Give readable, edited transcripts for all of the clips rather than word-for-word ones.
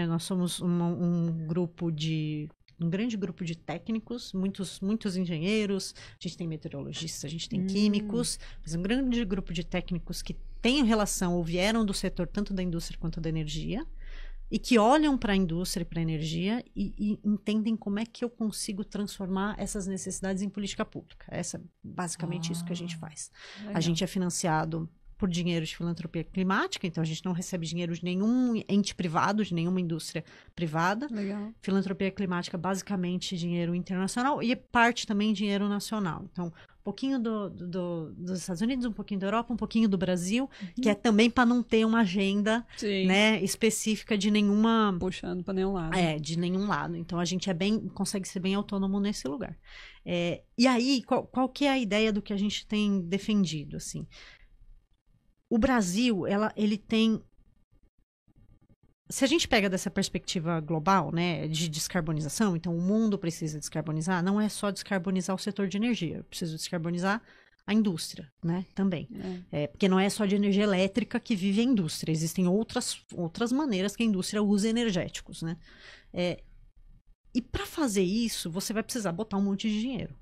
Nós somos um grande grupo de técnicos, muitos engenheiros, a gente tem meteorologistas, a gente tem químicos, mas um grande grupo de técnicos que têm relação ou vieram do setor tanto da indústria quanto da energia e que olham para a indústria e para a energia e entendem como é que eu consigo transformar essas necessidades em política pública. Essa é basicamente isso que a gente faz. Legal. A gente é financiado por dinheiro de filantropia climática, então a gente não recebe dinheiro de nenhum ente privado, de nenhuma indústria privada. Legal. Filantropia climática, basicamente dinheiro internacional e parte também dinheiro nacional. Então, um pouquinho dos Estados Unidos, um pouquinho da Europa, um pouquinho do Brasil, que é também para não ter uma agenda, né, específica de nenhuma... Puxando para nenhum lado. De nenhum lado. Então, a gente consegue ser bem autônomo nesse lugar. E aí, qual que é a ideia do que a gente tem defendido, assim? O Brasil, ele tem... Se a gente pega dessa perspectiva global, né, de descarbonização, então o mundo precisa descarbonizar, não é só descarbonizar o setor de energia, eu preciso descarbonizar a indústria, né, também. Porque não é só de energia elétrica que vive a indústria, existem outras maneiras que a indústria usa energéticos, né. E para fazer isso, você vai precisar botar um monte de dinheiro.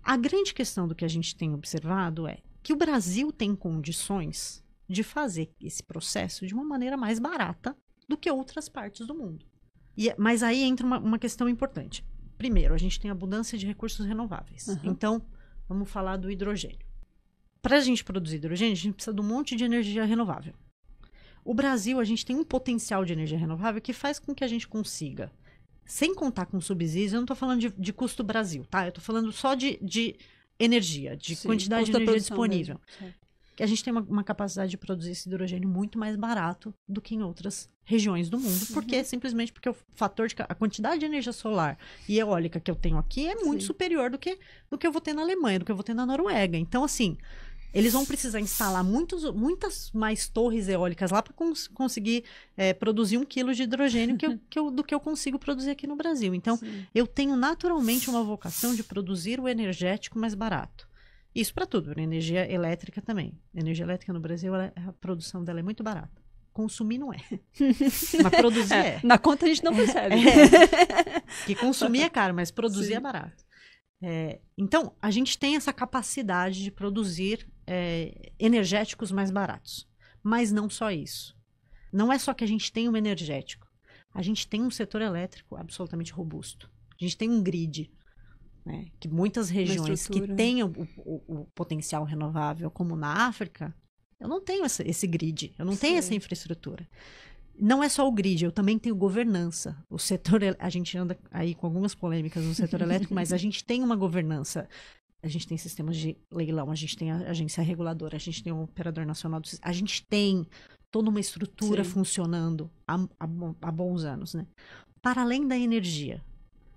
A grande questão do que a gente tem observado é que o Brasil tem condições de fazer esse processo de uma maneira mais barata do que outras partes do mundo. Mas aí entra uma questão importante. Primeiro, a gente tem abundância de recursos renováveis. Então, vamos falar do hidrogênio. Para a gente produzir hidrogênio, a gente precisa de um monte de energia renovável. O Brasil, a gente tem um potencial de energia renovável que faz com que a gente consiga, sem contar com subsídios, eu não estou falando de custo Brasil, tá? Eu estou falando só de energia, de quantidade de energia disponível. Que a gente tem uma capacidade de produzir esse hidrogênio muito mais barato do que em outras regiões do mundo, simplesmente porque o fator a quantidade de energia solar e eólica que eu tenho aqui é muito superior do que eu vou ter na Alemanha, do que eu vou ter na Noruega. Então, assim, eles vão precisar instalar muitas mais torres eólicas lá para conseguir produzir 1 quilo de hidrogênio do que eu consigo produzir aqui no Brasil. Então, eu tenho naturalmente uma vocação de produzir o energético mais barato. Isso para tudo, né? Energia elétrica também. Energia elétrica no Brasil, a produção dela é muito barata. Consumir não é. Mas produzir é. Na conta a gente não percebe. Que consumir é caro, mas produzir é barato. Então, a gente tem essa capacidade de produzir energéticos mais baratos. Mas não só isso. Não é só que a gente tem um energético. A gente tem um setor elétrico absolutamente robusto. A gente tem um grid. Né, que muitas regiões que têm o potencial renovável, como na África, eu não tenho esse grid, eu não tenho essa infraestrutura. Não é só o grid, eu também tenho governança. O setor, a gente anda aí com algumas polêmicas no setor elétrico, mas a gente tem uma governança. A gente tem sistemas de leilão, a gente tem a agência reguladora, a gente tem o operador nacional do sistema, a gente tem toda uma estrutura funcionando há bons anos. Né? Para além da energia,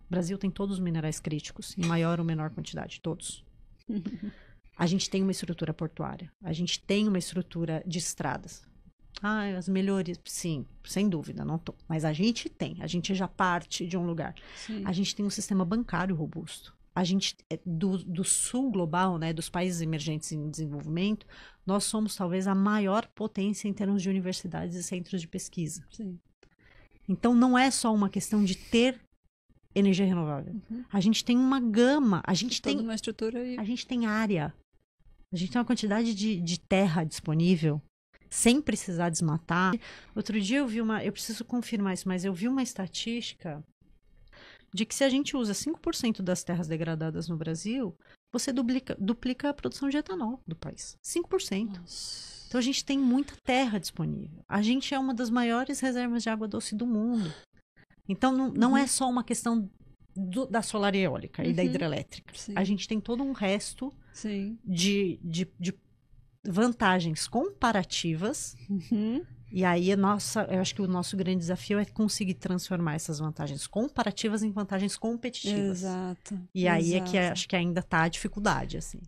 o Brasil tem todos os minerais críticos, em maior ou menor quantidade, todos. A gente tem uma estrutura portuária, a gente tem uma estrutura de estradas. As melhorias, sim, sem dúvida, não tô. Mas a gente já parte de um lugar. A gente tem um sistema bancário robusto. A gente, do sul global, né, dos países emergentes em desenvolvimento, nós somos talvez a maior potência em termos de universidades e centros de pesquisa. Então, não é só uma questão de ter energia renovável. A gente tem uma gama, a gente tem uma estrutura a gente tem área, a gente tem uma quantidade de terra disponível sem precisar desmatar. Outro dia eu preciso confirmar isso, mas eu vi uma estatística de que se a gente usa 5% das terras degradadas no Brasil, você duplica a produção de etanol do país. 5%. Nossa. Então a gente tem muita terra disponível. A gente é uma das maiores reservas de água doce do mundo. Então, não é só uma questão da solar e eólica e da hidrelétrica. A gente tem todo um resto de vantagens comparativas. E aí, eu acho que o nosso grande desafio é conseguir transformar essas vantagens comparativas em vantagens competitivas. Exato. E aí é que acho que ainda está a dificuldade, assim.